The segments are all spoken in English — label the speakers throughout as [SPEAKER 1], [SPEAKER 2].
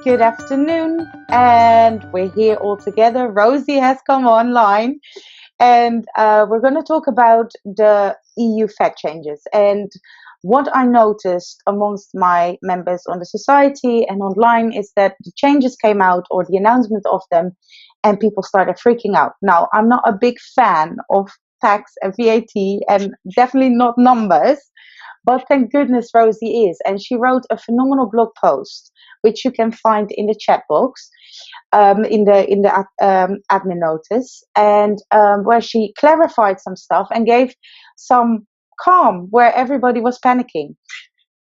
[SPEAKER 1] Good afternoon, and we're here all together. Rosie has come online, and we're going to talk about the EU VAT changes. And what I noticed amongst my members on the society and online is that the changes came out, or the announcement of them, and people started freaking out. Now, I'm not a big fan of tax and VAT, and definitely not numbers. But thank goodness Rosie is, and she wrote a phenomenal blog post, which you can find in the chat box, in the admin notice, and where she clarified some stuff and gave some calm where everybody was panicking.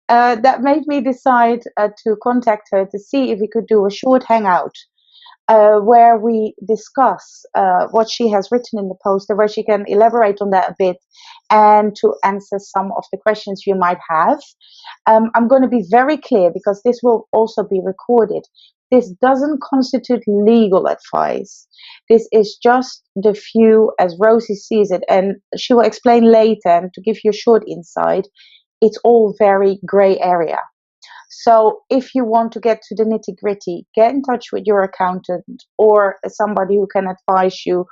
[SPEAKER 1] That made me decide to contact her to see if we could do a short hangout where we discuss what she has written in the post, and where she can elaborate on that a bit and to answer some of the questions you might have. I'm going to be very clear, because this will also be recorded. This doesn't constitute legal advice. This is just the view as Rosie sees it, and she will explain later. And to give you a short insight, it's all very grey area. So if you want to get to the nitty gritty, get in touch with your accountant or somebody who can advise you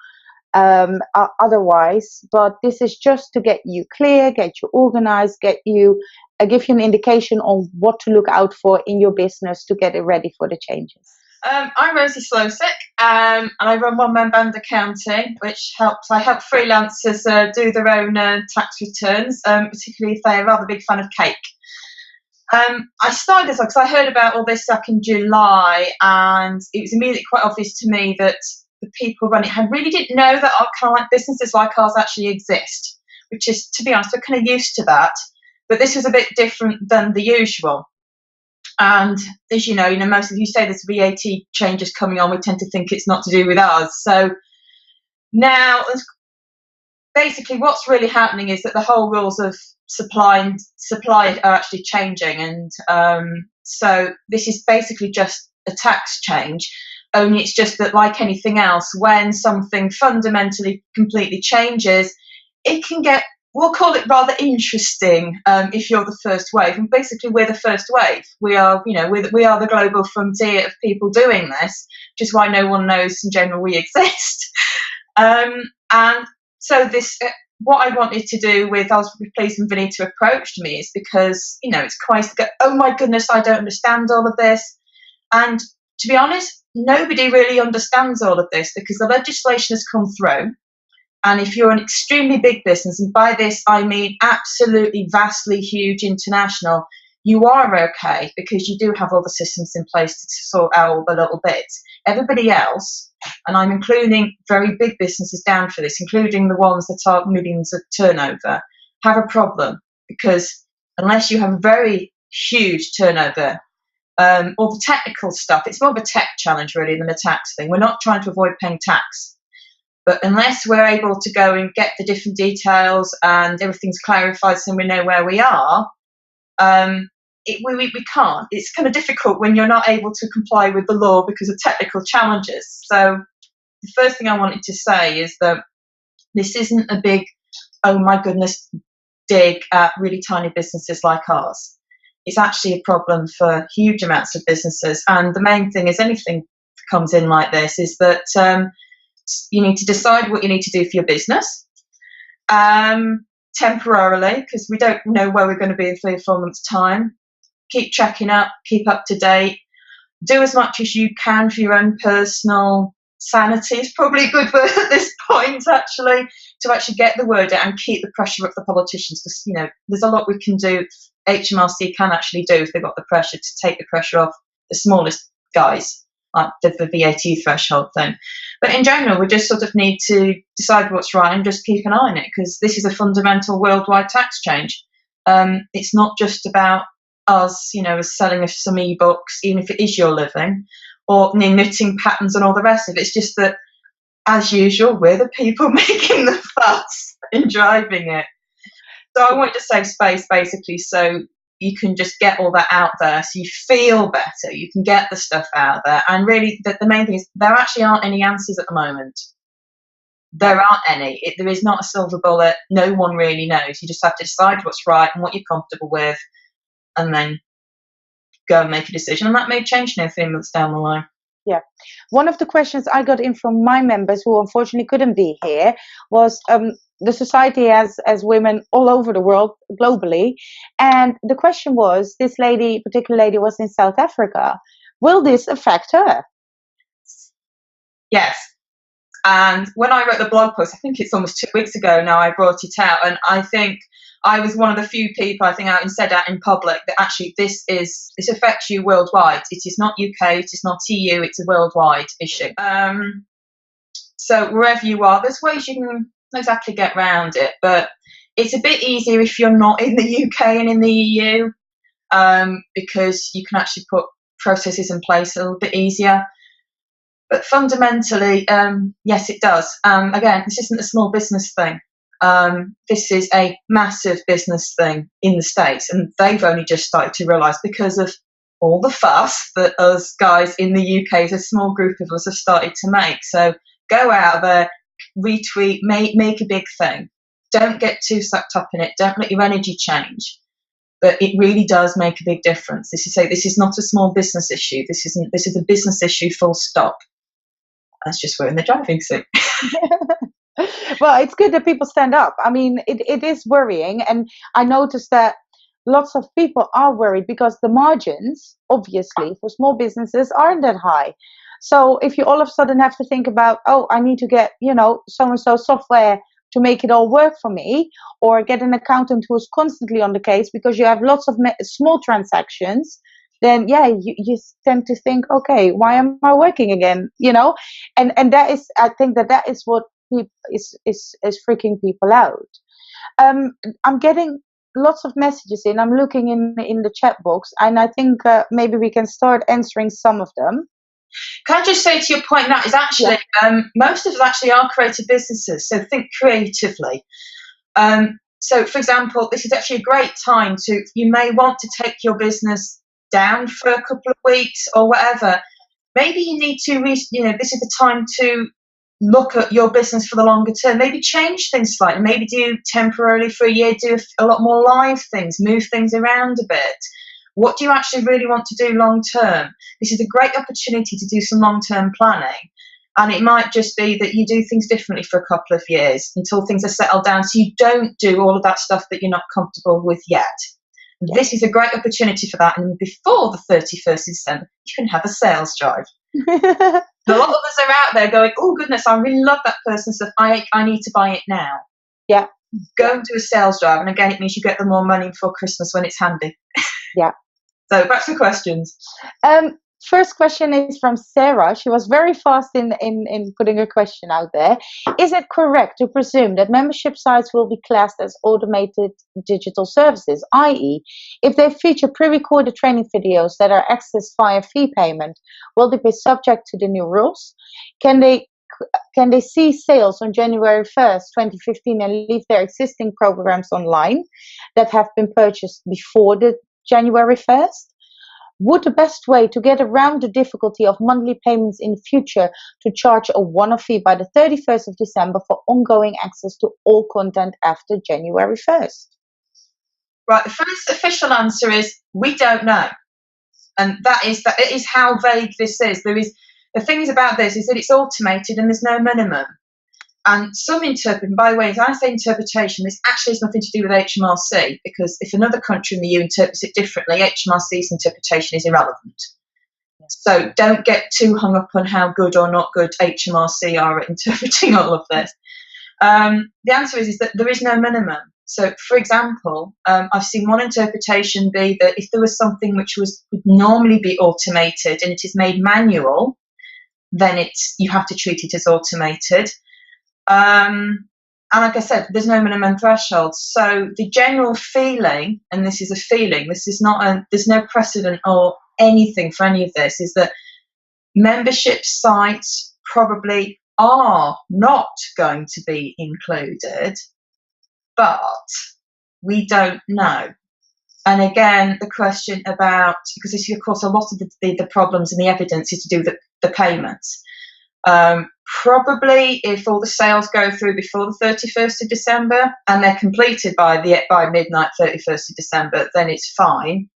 [SPEAKER 1] otherwise. But this is just to get you clear, get you organized, give you an indication on what to look out for in your business to get it ready for the changes.
[SPEAKER 2] I'm Rosie Slosick, and I run One Man Band Accounting, which I help freelancers do their own tax returns, particularly if they're a rather big fan of cake. I started this because I heard about all this back in July, and it was immediately quite obvious to me that the people running it really didn't know that our kind of like businesses like ours actually exist, which is, to be honest, we're kind of used to that. But this was a bit different than the usual. And as you know, most of you say there's VAT changes coming on, we tend to think it's not to do with us. So now, basically, what's really happening is that the whole rules of supply are actually changing, and so this is basically just a tax change. Only it's just that, like anything else, when something fundamentally completely changes, it can get, we'll call it, rather interesting if you're the first wave. And basically, we're the first wave. We are, we are the global frontier of people doing this, which is why no one knows in general we exist. And so this, what I wanted to do with, I was pleased when Vinita approached me, is because, it's quite, oh my goodness, I don't understand all of this. And to be honest, nobody really understands all of this, because the legislation has come through. And if you're an extremely big business, and by this I mean absolutely vastly huge international, you are okay, because you do have all the systems in place to sort out all the little bits. Everybody else, and I'm including very big businesses down for this, including the ones that are millions of turnover, have a problem, because unless you have a very huge turnover, all the technical stuff, it's more of a tech challenge really than a tax thing. We're not trying to avoid paying tax. But unless we're able to go and get the different details and everything's clarified so we know where we are, we can't. It's kind of difficult when you're not able to comply with the law because of technical challenges. So the first thing I wanted to say is that this isn't a big, oh my goodness, dig at really tiny businesses like ours. It's actually a problem for huge amounts of businesses. And the main thing is, anything that comes in like this is that you need to decide what you need to do for your business temporarily, because we don't know where we're going to be in 3 or 4 months' time. Keep checking up, keep up to date. Do as much as you can for your own personal sanity. Is probably a good word at this point, actually, to actually get the word out and keep the pressure off the politicians, because there's a lot we can do. HMRC can actually do if they've got the pressure, to take the pressure off the smallest guys, like the VAT threshold thing. But in general, we just sort of need to decide what's right and just keep an eye on it, because this is a fundamental worldwide tax change. It's not just about us, as selling of some ebooks, even if it is your living, or knitting patterns and all the rest of it. It's just that, as usual, we're the people making the fuss and driving it. So I want to save space, basically, so you can just get all that out there, so you feel better, you can get the stuff out there. And really, the main thing is, there actually aren't any answers at the moment. There aren't any. There is not a silver bullet. No one really knows. You just have to decide what's right and what you're comfortable with, and then go and make a decision, and that may change now 3 months down the line.
[SPEAKER 1] Yeah. One of the questions I got in from my members, who unfortunately couldn't be here, was the society has women all over the world, globally. And the question was, this particular lady was in South Africa. Will this affect her?
[SPEAKER 2] Yes. And when I wrote the blog post, I think it's almost 2 weeks ago now, I brought it out. And I think I was one of the few people, I think, out and said out in public that actually this affects you worldwide. It is not UK, it is not EU, it's a worldwide issue. So wherever you are, there's ways you can exactly get around it. But it's a bit easier if you're not in the UK and in the EU, because you can actually put processes in place a little bit easier. But fundamentally, yes, it does. Again, this isn't a small business thing. This is a massive business thing in the States, and they've only just started to realise because of all the fuss that us guys in the UK, as a small group of us, have started to make. So go out there, retweet, make a big thing. Don't get too sucked up in it. Don't let your energy change. But it really does make a big difference. This is not a small business issue. This is a business issue, full stop. That's just we're in the driving seat.
[SPEAKER 1] Well, it's good that people stand up. I mean, it is worrying. And I noticed that lots of people are worried because the margins, obviously, for small businesses aren't that high. So if you all of a sudden have to think about, oh, I need to get, so-and-so software to make it all work for me, or get an accountant who is constantly on the case because you have lots of small transactions, then you tend to think, okay, why am I working again? And that is, I think that is what is freaking people out. I'm getting lots of messages in. I'm looking in the chat box, and I think maybe we can start answering some of them.
[SPEAKER 2] Can I just say to your point, that is actually, most of us actually are creative businesses, so think creatively. So, for example, this is actually a great time you may want to take your business down for a couple of weeks or whatever. Maybe you need to, this is the time to look at your business for the longer term. Maybe change things slightly. Maybe do temporarily for a year, do a lot more live things, move things around a bit. What do you actually really want to do long term? This is a great opportunity to do some long term planning. And it might just be that you do things differently for a couple of years until things are settled down, so you don't do all of that stuff that you're not comfortable with yet. Yeah. This is a great opportunity for that. And before the 31st of December, you can have a sales drive. A lot of us are out there going, oh, goodness, I really love that person's stuff. I need to buy it now.
[SPEAKER 1] Yeah.
[SPEAKER 2] Go and do a sales drive. And again, it means you get them more money before Christmas when it's handy.
[SPEAKER 1] Yeah.
[SPEAKER 2] So back to the questions.
[SPEAKER 1] First question is from Sarah. She was very fast in putting her question out there. Is it correct to presume that membership sites will be classed as automated digital services, i.e., if they feature pre-recorded training videos that are accessed via fee payment, will they be subject to the new rules? Can they see sales on January 1st, 2015 and leave their existing programs online that have been purchased before the January 1st? Would the best way to get around the difficulty of monthly payments in the future to charge a one-off fee by the 31st of December for ongoing access to all content after January 1st?
[SPEAKER 2] Right, the first official answer is we don't know. And that is how vague this is. The things about this is that it's automated and there's no minimum. And by the way, as I say interpretation, this actually has nothing to do with HMRC, because if another country in the EU interprets it differently, HMRC's interpretation is irrelevant. So don't get too hung up on how good or not good HMRC are at interpreting all of this. The answer is that there is no minimum. So, for example, I've seen one interpretation be that if there was something which would normally be automated and it is made manual, then you have to treat it as automated. And like I said, there's no minimum threshold. So the general feeling, and this is a feeling, there's no precedent or anything for any of this, is that membership sites probably are not going to be included, but we don't know. And again, the question about, because this is of course a lot of the problems and the evidence is to do with the payments. Probably if all the sales go through before the 31st of December and they're completed by midnight 31st of December, then it's fine.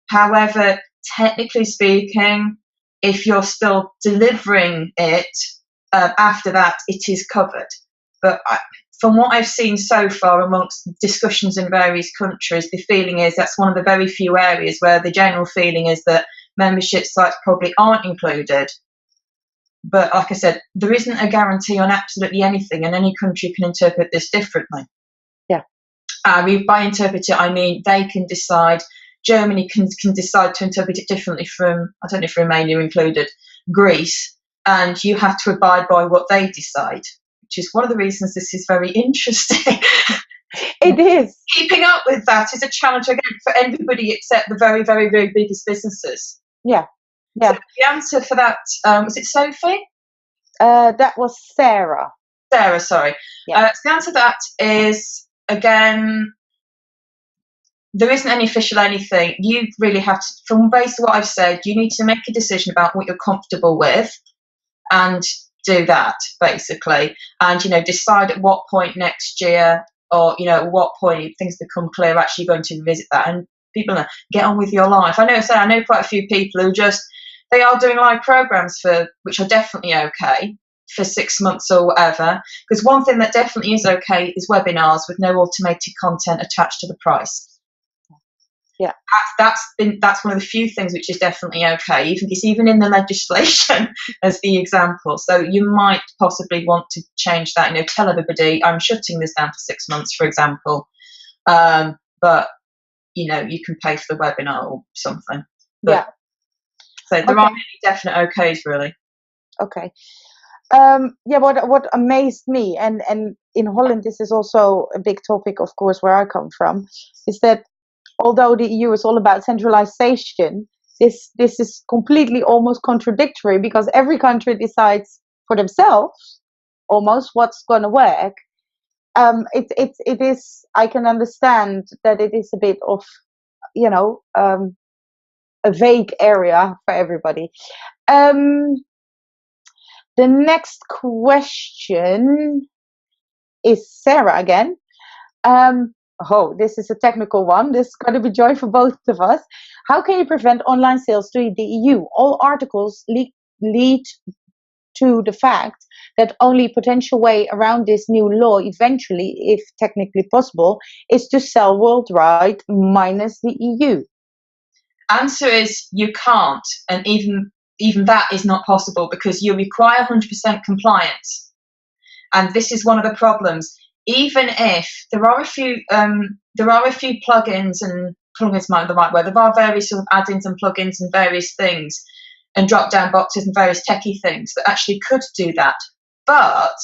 [SPEAKER 2] However, technically speaking, if you're still delivering it after that, it is covered. But from what I've seen so far amongst discussions in various countries, the feeling is that's one of the very few areas where the general feeling is that membership sites probably aren't included. But like I said, there isn't a guarantee on absolutely anything, and any country can interpret this differently.
[SPEAKER 1] Yeah.
[SPEAKER 2] By interpret it, I mean they can decide. Germany can decide to interpret it differently from, I don't know if Romania included, Greece, and you have to abide by what they decide, which is one of the reasons this is very interesting.
[SPEAKER 1] It is.
[SPEAKER 2] Keeping up with that is a challenge again for everybody except the very, very, very biggest businesses.
[SPEAKER 1] Yeah. Yeah.
[SPEAKER 2] So the answer for that, was it Sophie?
[SPEAKER 1] That was Sarah.
[SPEAKER 2] Sarah, sorry.
[SPEAKER 1] Yeah.
[SPEAKER 2] So the answer to that is, again, there isn't any official anything. You really have to, from based on what I've said, you need to make a decision about what you're comfortable with and do that, basically. And, decide at what point next year or, at what point if things become clear, actually going to revisit that. And people get on with your life. I know quite a few people who they are doing live programs which are definitely okay for 6 months or whatever. Because one thing that definitely is okay is webinars with no automated content attached to the price.
[SPEAKER 1] Yeah,
[SPEAKER 2] that's one of the few things which is definitely okay. It's even in the legislation as the example. So you might possibly want to change that. Tell everybody I'm shutting this down for 6 months, for example. But you can pay for the webinar or something. But, so there aren't any definite okays, really.
[SPEAKER 1] Okay. What amazed me, and in Holland this is also a big topic, of course, where I come from, is that although the EU is all about centralization, this is completely almost contradictory, because every country decides for themselves almost what's going to work. It is, I can understand that it is a bit of, a vague area for everybody. The next question is Sarah again. This is a technical one. This is going to be joy for both of us. How can you prevent online sales to the EU? All articles lead to the fact that only potential way around this new law eventually, if technically possible, is to sell worldwide minus the EU.
[SPEAKER 2] Answer is you can't, and even that is not possible, because you require 100% compliance. And this is one of the problems. Even if there are a few plugins, and plugins might be the right word, there are various sort of add-ins and plugins and various things and drop-down boxes and various techie things that actually could do that. But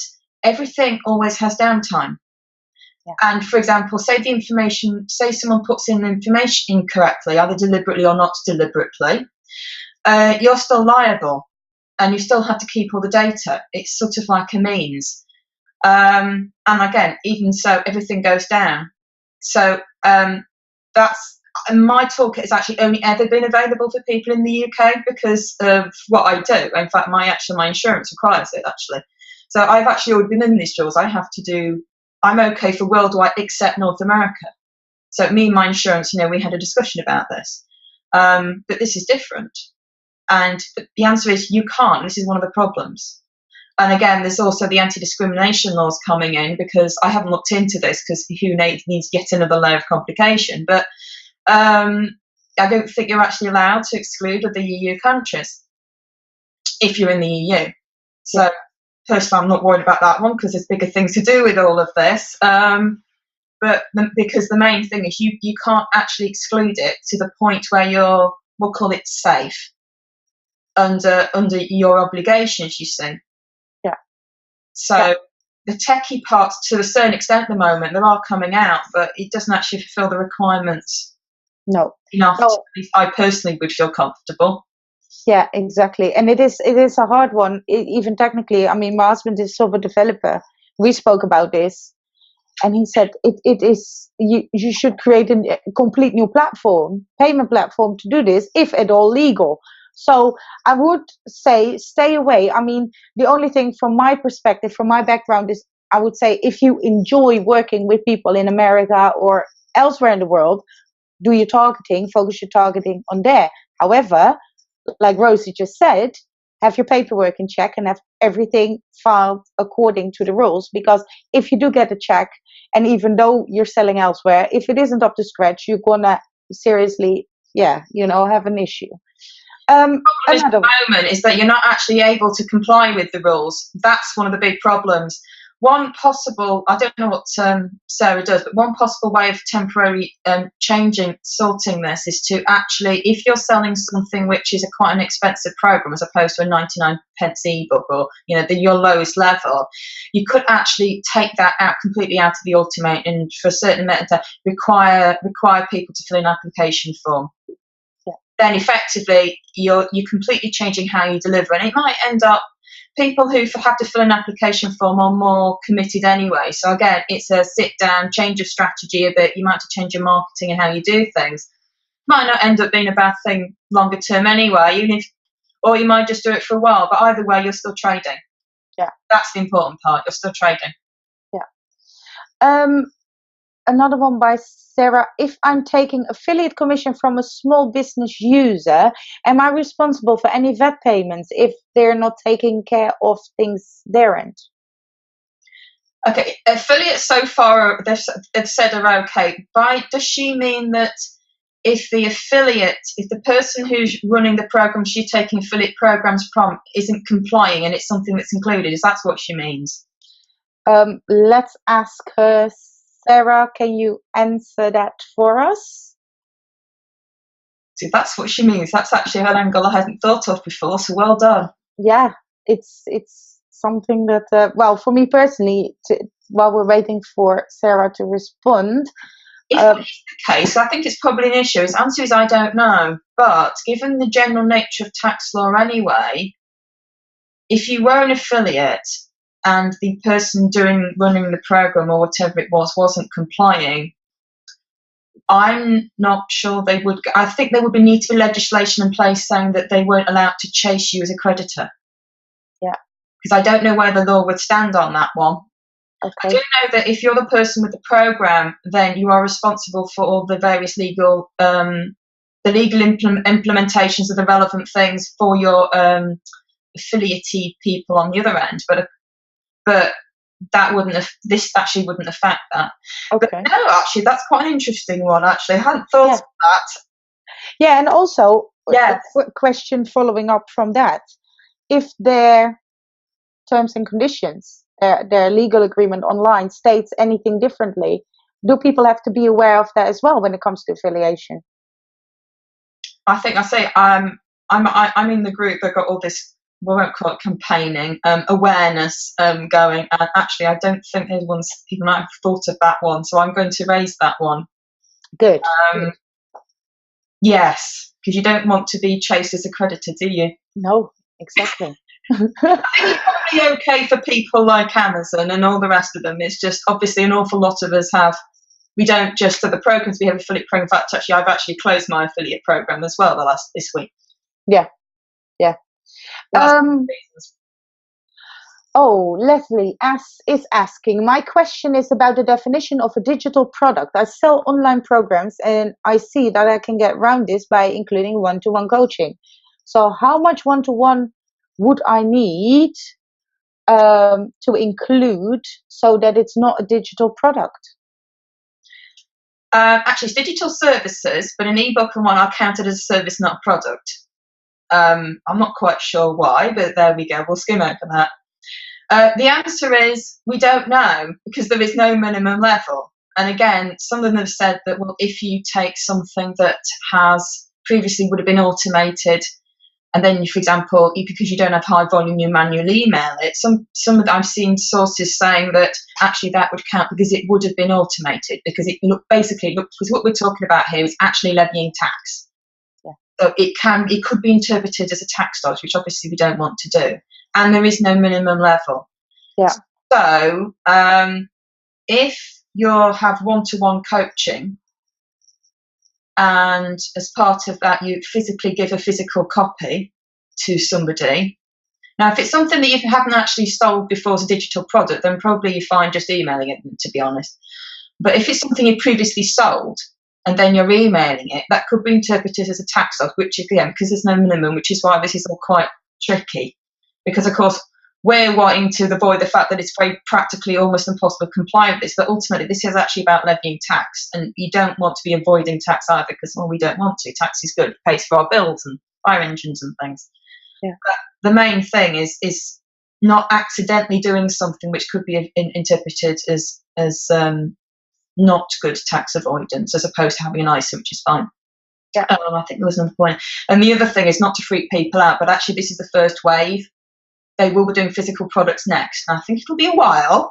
[SPEAKER 2] everything always has downtime. Yeah. And for example, say someone puts in the information incorrectly, either deliberately or not deliberately, you're still liable, and you still have to keep all the data. It's sort of like a means. And again, even so, everything goes down. So that's my toolkit has actually only ever been available for people in the UK because of what I do. In fact, my insurance requires it, actually. So I've actually already been in these jobs. I'm okay for worldwide except North America. So me and my insurance, we had a discussion about this. But this is different. And the answer is you can't. This is one of the problems. And again, there's also the anti-discrimination laws coming in, because I haven't looked into this, because who needs yet another layer of complication. But I don't think you're actually allowed to exclude other EU countries if you're in the EU. So personally, I'm not worried about that one, because there's bigger things to do with all of this. But because the main thing is you can't actually exclude it to the point where we'll call it safe under your obligations, you see. So the techie parts, to a certain extent at the moment, they are coming out, but it doesn't actually fulfill the requirements enough. I personally would feel comfortable.
[SPEAKER 1] Yeah, exactly. And it is a hard one, even technically. I mean, my husband is a software developer. We spoke about this, and he said it is you should create a complete new payment platform to do this, if at all legal. So I would say stay away. I mean, the only thing from my perspective, from my background, is I would say if you enjoy working with people in America or elsewhere in the world, do your targeting, focus your targeting on there. However, like Rosie just said, have your paperwork in check and have everything filed according to the rules. Because if you do get a check, and even though you're selling elsewhere, if it isn't up to scratch, you're gonna seriously, have an issue.
[SPEAKER 2] Problem is at the moment is that you're not actually able to comply with the rules. That's one of the big problems. One possible, I don't know what Sarah does, but one possible way of temporarily sorting this is to actually, if you're selling something which is quite an expensive program as opposed to a 99 pence ebook or your lowest level, you could actually take that out completely out of the ultimate and for a certain amount of time require people to fill in an application form. Then effectively you're completely changing how you deliver, and it might end up people who have to fill an application form are more committed anyway. So again, it's a sit down, change of strategy a bit. You might have to change your marketing and how you do things. Might not end up being a bad thing longer term anyway, or you might just do it for a while. But either way, you're still trading.
[SPEAKER 1] Yeah,
[SPEAKER 2] that's the important part. You're still trading.
[SPEAKER 1] Yeah. Another one by Sarah. If I'm taking affiliate commission from a small business user, am I responsible for any VAT payments if they're not taking care of things their end?
[SPEAKER 2] Okay, affiliates so far they've said are okay. Does she mean that if the person who's running the program she's taking affiliate programs from isn't complying and it's something that's included? Is that what she means?
[SPEAKER 1] Let's ask her. Sarah, can you answer that for us?
[SPEAKER 2] So that's what she means. That's actually an angle I hadn't thought of before, so well done.
[SPEAKER 1] Yeah, it's something that, for me personally, while we're waiting for Sarah to respond.
[SPEAKER 2] If that is the case, I think it's probably an issue. His answer is I don't know. But given the general nature of tax law anyway, if you were an affiliate and the person running the program or whatever it was wasn't complying, I'm not sure they would. I think there would need to be legislation in place saying that they weren't allowed to chase you as a creditor.
[SPEAKER 1] Yeah.
[SPEAKER 2] Because I don't know where the law would stand on that one. Okay. I do know that if you're the person with the program, then you are responsible for all the various legal, implementations of the relevant things for your affiliate people on the other end. But this actually wouldn't affect that.
[SPEAKER 1] Okay.
[SPEAKER 2] But no, actually, that's quite an interesting one. Actually, I hadn't thought of that.
[SPEAKER 1] Yeah, and also a question following up from that: if their terms and conditions, their legal agreement online states anything differently, do people have to be aware of that as well when it comes to affiliation?
[SPEAKER 2] I think I'm in the group that got all this. We won't call it campaigning, awareness going. And actually, I don't think people might have thought of that one. So I'm going to raise that one.
[SPEAKER 1] Good.
[SPEAKER 2] Yes, because you don't want to be chased as a creditor, do you?
[SPEAKER 1] No, exactly.
[SPEAKER 2] I think it's probably okay for people like Amazon and all the rest of them. It's just obviously an awful lot of us we don't just for the programs, we have affiliate program. In fact, actually, I've actually closed my affiliate program as well this week.
[SPEAKER 1] Yeah. Leslie is asking, my question is about the definition of a digital product. I sell online programs and I see that I can get around this by including one-to-one coaching. So how much one-to-one would I need to include so that it's not a digital product?
[SPEAKER 2] Actually, it's digital services, but an ebook and one are counted as a service, not a product. I'm not quite sure why, but there we go. We'll skim over that. The answer is we don't know because there is no minimum level. And again, some of them have said that, well, if you take something that previously would have been automated, and then, for example, because you don't have high volume, you manually email it. I've seen sources saying that actually that would count because it would have been automated because because what we're talking about here is actually levying tax. So it could be interpreted as a tax dodge, which obviously we don't want to do. And there is no minimum level.
[SPEAKER 1] Yeah.
[SPEAKER 2] So if you have one-to-one coaching and as part of that you physically give a physical copy to somebody. Now, if it's something that you haven't actually sold before as a digital product, then probably you find just emailing it, to be honest. But if it's something you previously sold, and then you're emailing it, that could be interpreted as a tax loss, which again, because there's no minimum, which is why this is all quite tricky. Because of course we're wanting to avoid the fact that it's very practically almost impossible to comply with this, but ultimately this is actually about levying tax, and you don't want to be avoiding tax either, because we don't want to. Tax is good, it pays for our bills and fire engines and things.
[SPEAKER 1] Yeah.
[SPEAKER 2] But the main thing is not accidentally doing something which could be interpreted as not good tax avoidance, as opposed to having an ISA, which is fine.
[SPEAKER 1] Yeah.
[SPEAKER 2] I think there was another point. And the other thing is not to freak people out, but actually this is the first wave. They will be doing physical products next. And I think it'll be a while.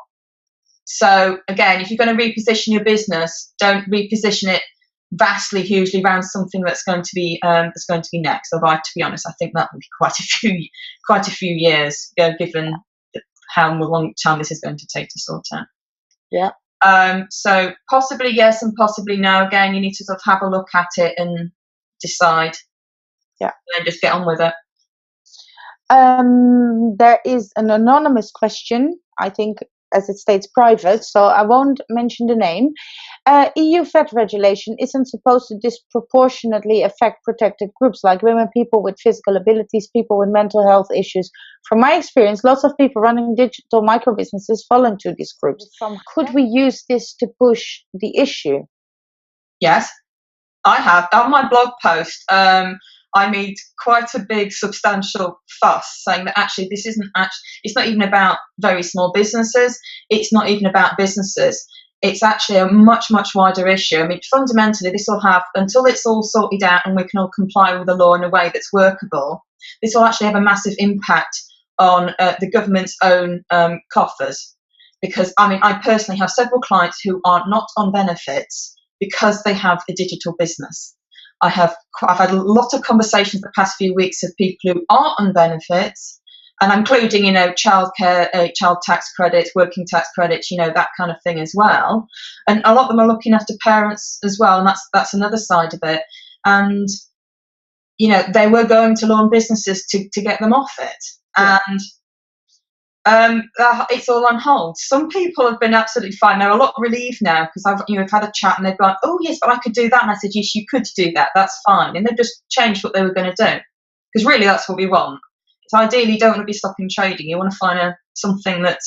[SPEAKER 2] So again, if you're going to reposition your business, don't reposition it vastly, hugely around something that's going to be next. Although, to be honest, I think that will be quite a few years, given how long time this is going to take to sort out.
[SPEAKER 1] Yeah.
[SPEAKER 2] So possibly yes and possibly no. Again, you need to sort of have a look at it and decide.
[SPEAKER 1] Yeah.
[SPEAKER 2] And just get on with it.
[SPEAKER 1] There is an anonymous question, I think, as it states private, so I won't mention the name. EU VAT regulation isn't supposed to disproportionately affect protected groups like women, people with physical abilities, people with mental health issues. From my experience, lots of people running digital micro businesses fall into these groups. Could we use this to push the issue?
[SPEAKER 2] Yes, I have. On my blog post, I made quite a big, substantial fuss saying that actually this isn't it's not even about very small businesses. It's not even about businesses. It's actually a much, much wider issue. I mean, fundamentally, this will have, until it's all sorted out and we can all comply with the law in a way that's workable, this will actually have a massive impact on the government's own coffers. Because, I mean, I personally have several clients who are not on benefits because they have a digital business. I've had a lot of conversations the past few weeks of people who are on benefits, and including, childcare, child tax credits, working tax credits, that kind of thing as well. And a lot of them are looking after parents as well, and that's another side of it. And, they were going to law and businesses to get them off it. Yeah. And it's all on hold. Some people have been absolutely fine. They're a lot relieved now because I've had a chat and they've gone, oh yes, but I could do that. And I said, yes, you could do that. That's fine. And they've just changed what they were going to do, because really that's what we want. It's ideally, you don't want to be stopping trading. You want to find something that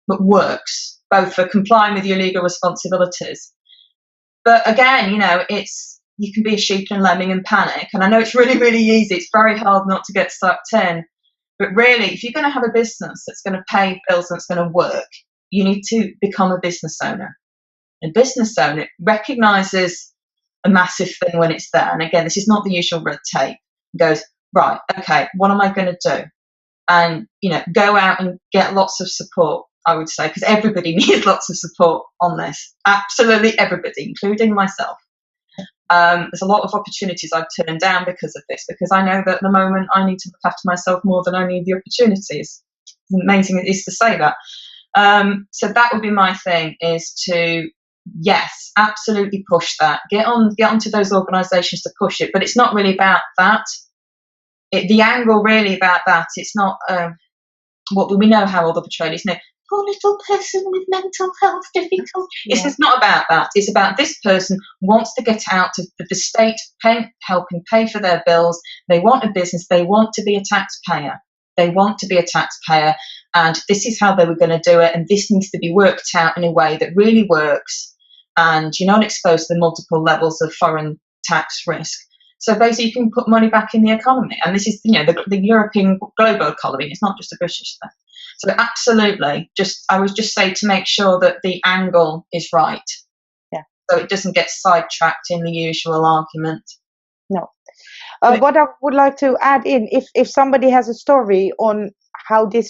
[SPEAKER 2] works, both for complying with your legal responsibilities. But again, you can be a sheep and lemming and panic. And I know it's really, really easy. It's very hard not to get sucked in. But really, if you're going to have a business that's going to pay bills and it's going to work, you need to become a business owner. A business owner recognises a massive thing when it's there. And again, this is not the usual red tape. It goes, right, okay, what am I going to do? And, go out and get lots of support, I would say, because everybody needs lots of support on this. Absolutely everybody, including myself. There's a lot of opportunities I've turned down because of this, because I know that at the moment I need to look after myself more than I need the opportunities. It's amazing it is to say that. So that would be my thing, is to, yes, absolutely push that. Get onto those organisations to push it, but it's not really about that. The angle really about that, it's not what we know how all the portrayed is. Poor little person with mental health difficulties. Yeah. It's not about that. It's about this person wants to get out of the state helping pay for their bills. They want a business. They want to be a taxpayer. And this is how they were going to do it. And this needs to be worked out in a way that really works. And you're not exposed to the multiple levels of foreign tax risk. So basically, you can put money back in the economy. And this is, the European global economy. It's not just a British thing. So absolutely, I would just say to make sure that the angle is right.
[SPEAKER 1] Yeah.
[SPEAKER 2] So it doesn't get sidetracked in the usual argument.
[SPEAKER 1] No. What I would like to add in, if somebody has a story on how they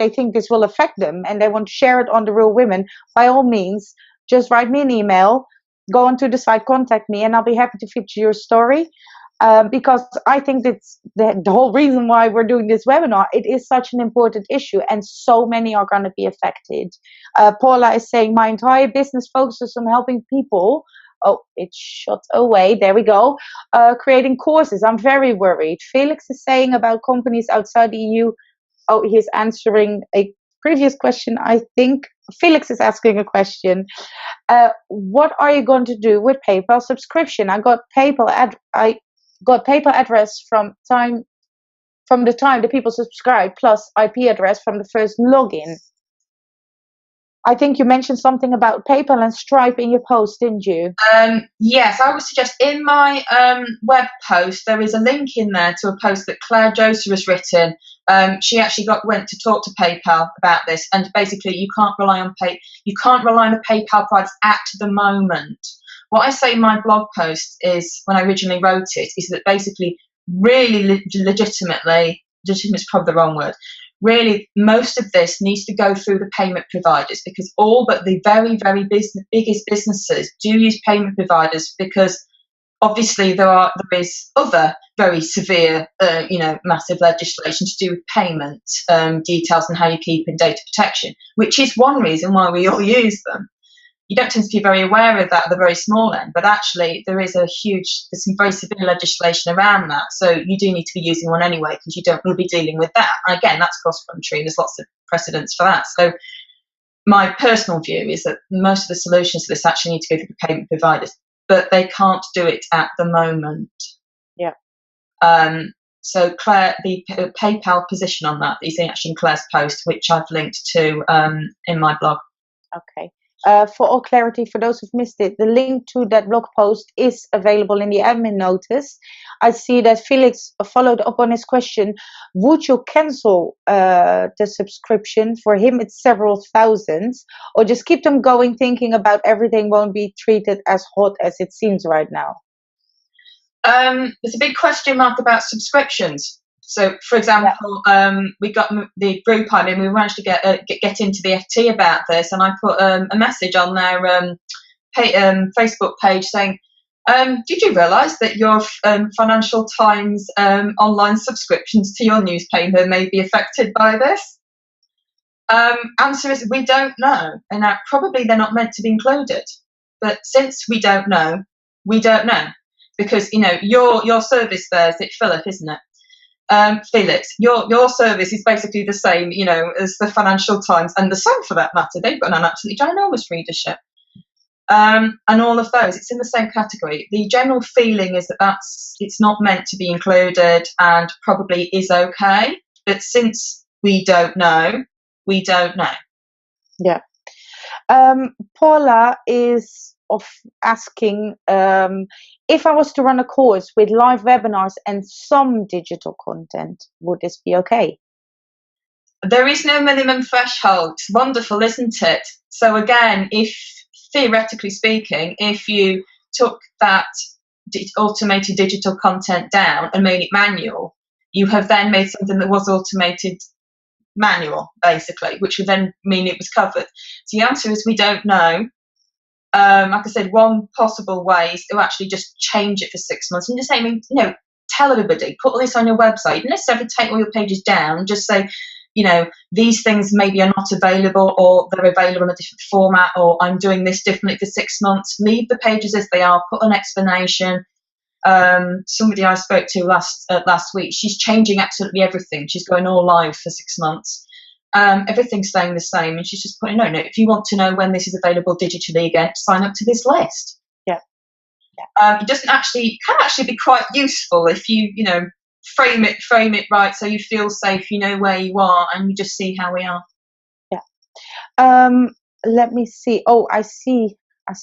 [SPEAKER 1] think this will affect them, and they want to share it on The Real Women, by all means, just write me an email, go onto the site, contact me, and I'll be happy to feature your story. Because I think that's the whole reason why we're doing this webinar. It is such an important issue, and so many are going to be affected. Paula is saying, my entire business focuses on helping people. Oh, it shot away. There we go. Creating courses. I'm very worried. Felix is saying about companies outside the EU. Oh, he's answering a previous question, I think. Felix is asking a question. What are you going to do with PayPal subscription? I got PayPal address from the time the people subscribe, plus IP address from the first login. I think you mentioned something about PayPal and Stripe in your post, didn't you?
[SPEAKER 2] Yes, I would suggest in my web post there is a link in there to a post that Claire Joseph has written. She actually went to talk to PayPal about this, and basically you can't rely on the PayPal price at the moment. What I say in my blog post is, when I originally wrote it, is that basically really legitimate is probably the wrong word. Really, most of this needs to go through the payment providers, because all but the very, very biggest businesses do use payment providers, because obviously there is other very severe, massive legislation to do with payment details and how you keep in data protection, which is one reason why we all use them. You don't tend to be very aware of that at the very small end, but actually there's some very severe legislation around that. So you do need to be using one anyway, because you don't want to be dealing with that. And again, that's cross-country, and there's lots of precedents for that. So my personal view is that most of the solutions to this actually need to go through the payment providers, but they can't do it at the moment.
[SPEAKER 1] Yeah.
[SPEAKER 2] So Claire, the PayPal position on that is actually in Claire's post, which I've linked to in my blog.
[SPEAKER 1] Okay. For all clarity, for those who've missed it, the link to that blog post is available in the admin notice. I see that Felix followed up on his question. Would you cancel the subscription? For him, it's several thousands, or just keep them going, thinking about everything won't be treated as hot as it seems right now?
[SPEAKER 2] There's a big question mark about subscriptions. So, for example, we got the group I'm in. We managed to get into the FT about this, and I put a message on their Facebook page saying, "Did you realise that your Financial Times online subscriptions to your newspaper may be affected by this?" Answer is we don't know, and probably they're not meant to be included. But since we don't know, because your service there is Philip, isn't it? Felix, your service is basically the same, as the Financial Times, and the Sun for that matter. They've got an absolutely ginormous readership, and all of those. It's in the same category. The general feeling is that it's not meant to be included, and probably is okay. But since we don't know, we don't know.
[SPEAKER 1] Yeah. Paula is asking, if I was to run a course with live webinars and some digital content, would this be okay?
[SPEAKER 2] There is no minimum threshold. It's wonderful, isn't it? So again, if theoretically speaking, if you took that automated digital content down and made it manual, you have then made something that was automated manual, basically, which would then mean it was covered. So the answer is we don't know. Like I said, one possible way is to actually just change it for 6 months and just say, tell everybody, put all this on your website. You don't necessarily take all your pages down, just say, these things maybe are not available, or they're available in a different format, or I'm doing this differently for 6 months. Leave the pages as they are, put an explanation. Somebody I spoke to last week, she's changing absolutely everything. She's going all live for 6 months. Everything's staying the same, and she's just putting no. If you want to know when this is available digitally again, sign up to this list.
[SPEAKER 1] Yeah.
[SPEAKER 2] It can actually be quite useful if you frame it right, so you feel safe. You know where you are, and you just see how we are.
[SPEAKER 1] Yeah. Let me see. Oh, I see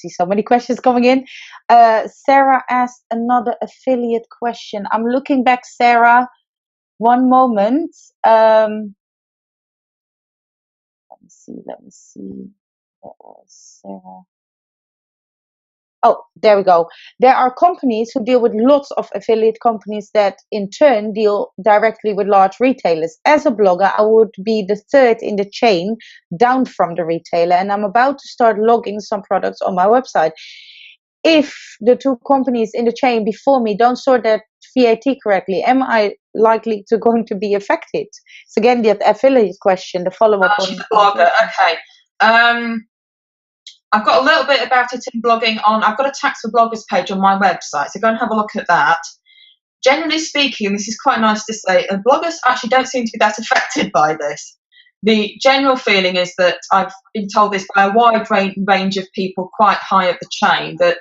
[SPEAKER 1] so many questions coming in. Sarah asked another affiliate question. I'm looking back, Sarah. One moment. Let me see. That was Sarah. Oh, there we go. There are companies who deal with lots of affiliate companies that in turn deal directly with large retailers. As a blogger, I would be the third in the chain down from the retailer, and I'm about to start logging some products on my website. If the two companies in the chain before me don't sort that VAT correctly, am I likely going to be affected? So again, the affiliate question, the follow-up on
[SPEAKER 2] the blogger. Okay. I've got a little bit about it in blogging I've got a tax for bloggers page on my website, so go and have a look at that. Generally speaking, this is quite nice to say, bloggers actually don't seem to be that affected by this. the general feeling is that I've been told this by a wide range of people quite high up the chain, that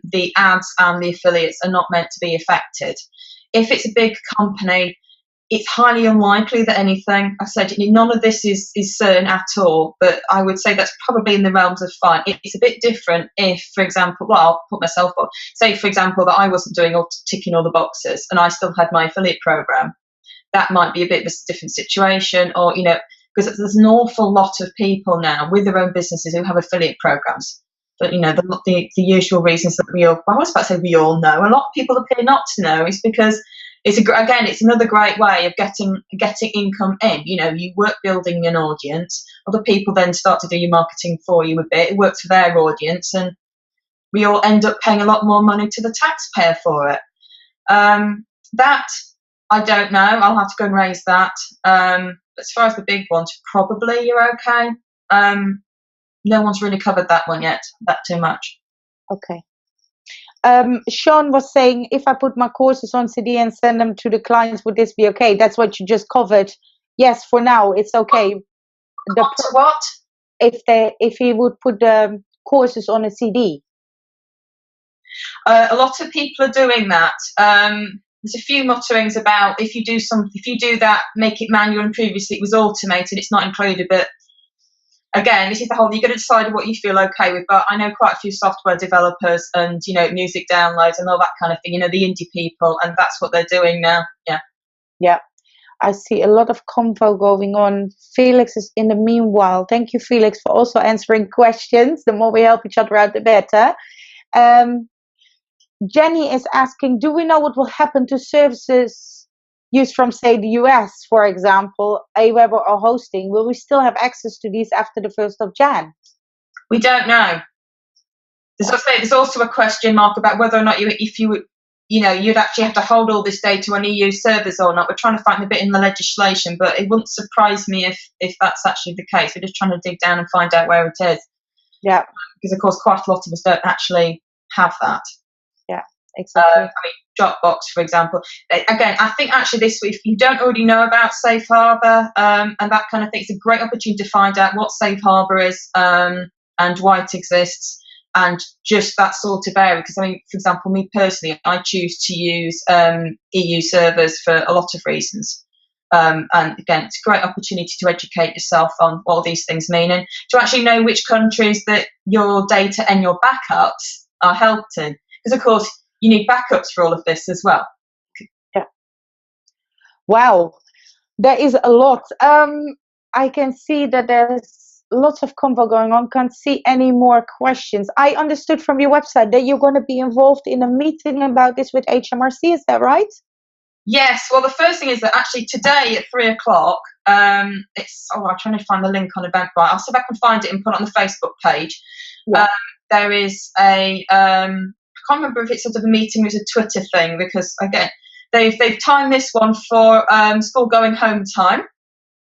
[SPEAKER 2] the ads and the affiliates are not meant to be affected. If it's a big company, it's highly unlikely that anything, I said, none of this is certain at all, but I would say that's probably in the realms of fine. It's a bit different if, for example, well, I'll put myself on, say, for example, that I wasn't doing or ticking all the boxes and I still had my affiliate program. That might be a bit of a different situation, or, because there's an awful lot of people now with their own businesses who have affiliate programs. But, the usual reasons that I was about to say we all know. A lot of people appear not to know is because it's another great way of getting income in. You work building an audience. Other people then start to do your marketing for you a bit. It works for their audience, and we all end up paying a lot more money to the taxpayer for it. That I don't know. I'll have to go and raise that. As far as the big ones, probably you're okay. No one's really covered that one yet. That too much.
[SPEAKER 1] Okay. Sean was saying, if I put my courses on CD and send them to the clients, would this be okay? That's what you just covered. Yes, for now it's okay.
[SPEAKER 2] What?
[SPEAKER 1] If he would put the courses on a CD.
[SPEAKER 2] A lot of people are doing that. There's a few mutterings about if you do that, make it manual, and previously it was automated, it's not included. But again, this is the whole, you've got to decide what you feel okay with. But I know quite a few software developers and, music downloads and all that kind of thing, the indie people, and that's what they're doing now. Yeah.
[SPEAKER 1] Yeah. I see a lot of convo going on. Felix is in the meanwhile. Thank you, Felix, for also answering questions. The more we help each other out, the better. Jenny is asking, do we know what will happen to services used from, say, the US, for example, Aweber or hosting? Will we still have access to these after the 1st of Jan?
[SPEAKER 2] We don't know. There's also a question mark about whether or not you'd actually have to hold all this data on EU servers or not. We're trying to find a bit in the legislation, but it wouldn't surprise me if that's actually the case. We're just trying to dig down and find out where it is.
[SPEAKER 1] Yeah.
[SPEAKER 2] Because, of course, quite a lot of us don't actually have that.
[SPEAKER 1] Yeah, exactly.
[SPEAKER 2] Dropbox, for example. Again, I think actually this week, if you don't already know about Safe Harbour and that kind of thing, it's a great opportunity to find out what Safe Harbour is and why it exists, and just that sort of area. Because, for example, me personally, I choose to use EU servers for a lot of reasons. And again, it's a great opportunity to educate yourself on what these things mean, and to actually know which countries that your data and your backups are held in. Because, of course, you need backups for all of this as well.
[SPEAKER 1] Yeah. Wow. There is a lot. I can see that there's lots of convo going on. Can't see any more questions. I understood from your website that you're going to be involved in a meeting about this with HMRC. Is that right? Yes.
[SPEAKER 2] Well, the first thing is that actually today at 3:00, I'm trying to find the link on Eventbrite. I'll see if I can find it and put it on the Facebook page. Yeah. There is I can't remember if it's sort of a meeting or a Twitter thing, because again, they've timed this one for school going home time.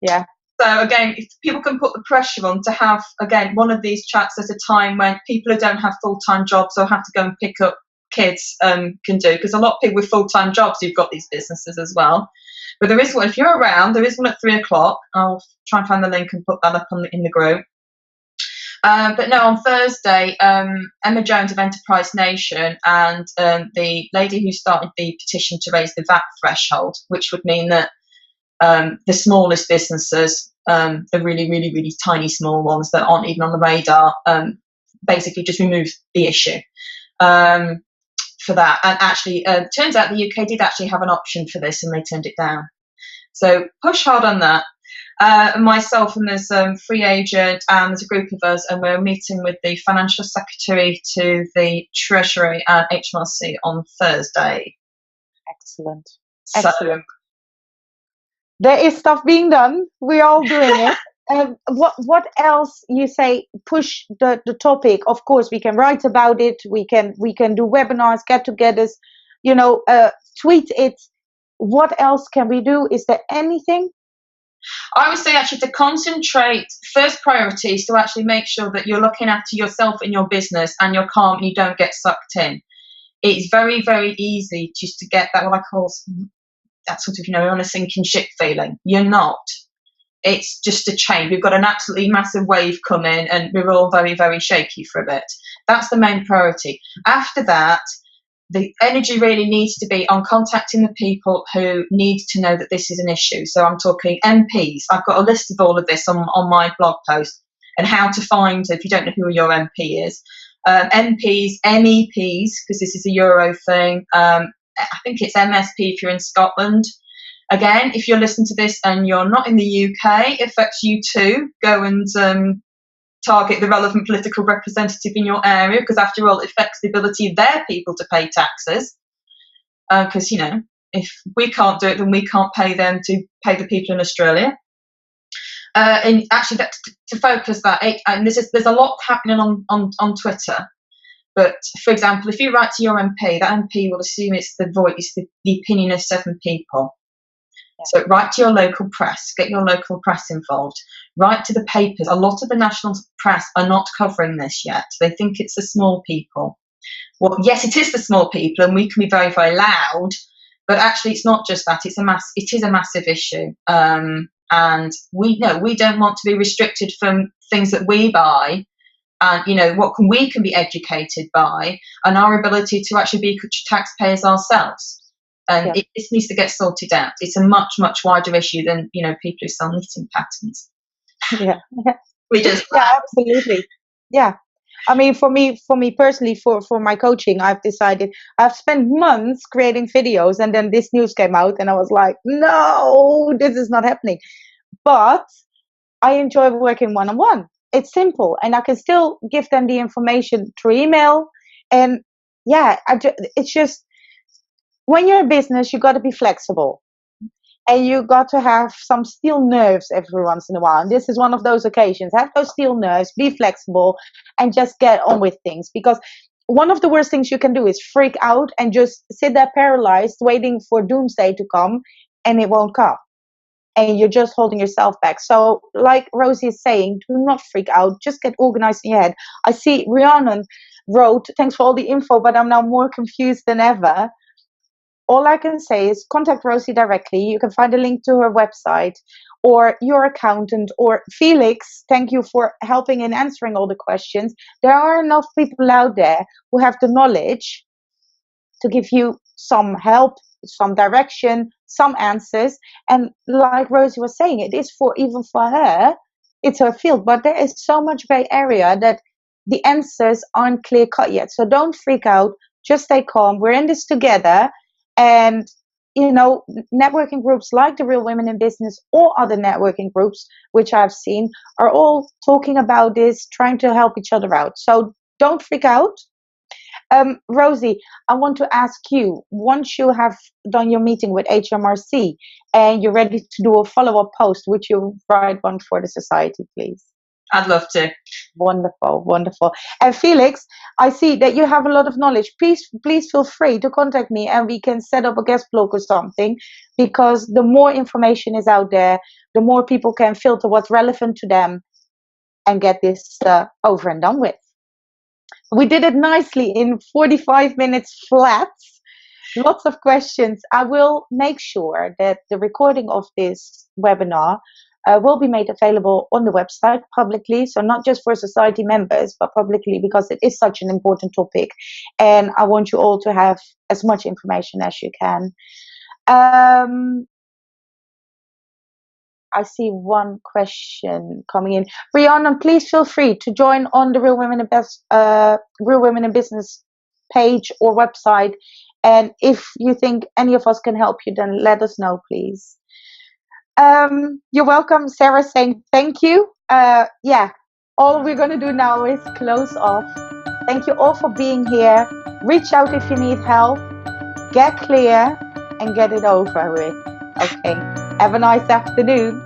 [SPEAKER 1] Yeah.
[SPEAKER 2] So again, if people can put the pressure on to have, again, one of these chats at a time when people who don't have full-time jobs or have to go and pick up kids can do, because a lot of people with full-time jobs who've got these businesses as well. But there is one, if you're around, there is one at 3:00. I'll try and find the link and put that up in the group. But no, on Thursday, Emma Jones of Enterprise Nation and the lady who started the petition to raise the VAT threshold, which would mean that the smallest businesses, the really, really, really tiny small ones that aren't even on the radar, basically just remove the issue for that. And actually, turns out the UK did actually have an option for this and they turned it down. So push hard on that. Myself and there's Free Agent and there's a group of us, and we're meeting with the Financial Secretary to the Treasury and HMRC on Thursday.
[SPEAKER 1] Excellent. Excellent. There is stuff being done. We're all doing it. What else you say? Push the topic. Of course, we can write about it. We can do webinars, get-togethers. Tweet it. What else can we do? Is there anything?
[SPEAKER 2] I would say actually to concentrate, first priority is to actually make sure that you're looking after yourself and your business and you're calm and you don't get sucked in. It's very, very easy just to get that, what I call that sort of, you're on a sinking ship feeling. You're not. it's just a change. We've got an absolutely massive wave coming, and we're all very, very shaky for a bit. That's the main priority. After that, the energy really needs to be on contacting the people who need to know that this is an issue. So I'm talking MPs. I've got a list of all of this on my blog post, and how to find, if you don't know who your MP is, MPs, MEPs, because this is a Euro thing. I think it's MSP if you're in Scotland. Again, if you're listening to this and you're not in the UK, it affects you too. Go and target the relevant political representative in your area, because after all, it affects the ability of their people to pay taxes. Because, you know, if we can't do it, then we can't pay them to pay the people in Australia. And actually, to focus that, and there's a lot happening on Twitter. But for example, if you write to your MP, that MP will assume it's the voice, the opinion of 7 people. Yeah. So write to your local press, get your local press involved. Write to the papers. A lot of the national press are not covering this yet. They think it's the small people. Well, yes, it is the small people, and we can be very, very loud. But actually, it's not just that. It is a massive issue. And we don't want to be restricted from things that we buy, and you know we can be educated by, and our ability to actually be taxpayers ourselves. And this needs to get sorted out. It's a much, much wider issue than people who sell knitting patterns.
[SPEAKER 1] Yeah,
[SPEAKER 2] absolutely.
[SPEAKER 1] Yeah. I mean, for me personally, for my coaching, I've spent months creating videos, and then this news came out, and I was like, no, this is not happening. But I enjoy working one-on-one. It's simple, and I can still give them the information through email. And it's just, when you're a business, you got to be flexible. And you got to have some steel nerves every once in a while. And this is one of those occasions. Have those steel nerves, be flexible, and just get on with things. Because one of the worst things you can do is freak out and just sit there paralyzed, waiting for doomsday to come, and it won't come. And you're just holding yourself back. So like Rosie is saying, do not freak out. Just get organized in your head. I see Rhiannon wrote, thanks for all the info, but I'm now more confused than ever. All I can say is contact Rosie directly. You can find a link to her website, or your accountant, or Felix. Thank you for helping and answering all the questions. There are enough people out there who have the knowledge to give you some help, some direction, some answers. And like Rosie was saying, it is even for her, it's her field. But there is so much gray area that the answers aren't clear cut yet. So don't freak out. Just stay calm. We're in this together. And, networking groups like the Real Women in Business or other networking groups, which I've seen, are all talking about this, trying to help each other out. So don't freak out. Rosie, I want to ask you, once you have done your meeting with HMRC and you're ready to do a follow-up post, would you write one for the society, please?
[SPEAKER 2] I'd love to.
[SPEAKER 1] Wonderful, wonderful. And Felix, I see that you have a lot of knowledge. Please feel free to contact me, and we can set up a guest blog or something, because the more information is out there, the more people can filter what's relevant to them and get this over and done with. We did it nicely in 45 minutes flat. Lots of questions. I will make sure that the recording of this webinar will be made available on the website publicly. So not just for society members, but publicly, because it is such an important topic. And I want you all to have as much information as you can. I see one question coming in. Rhiannon, please feel free to join on the Real Women in Business page or website. And if you think any of us can help you, then let us know, please. You're welcome. Sarah saying thank you. All we're going to do now is close off. Thank you all for being here. Reach out if you need help. Get clear and get it over with. Okay. Have a nice afternoon.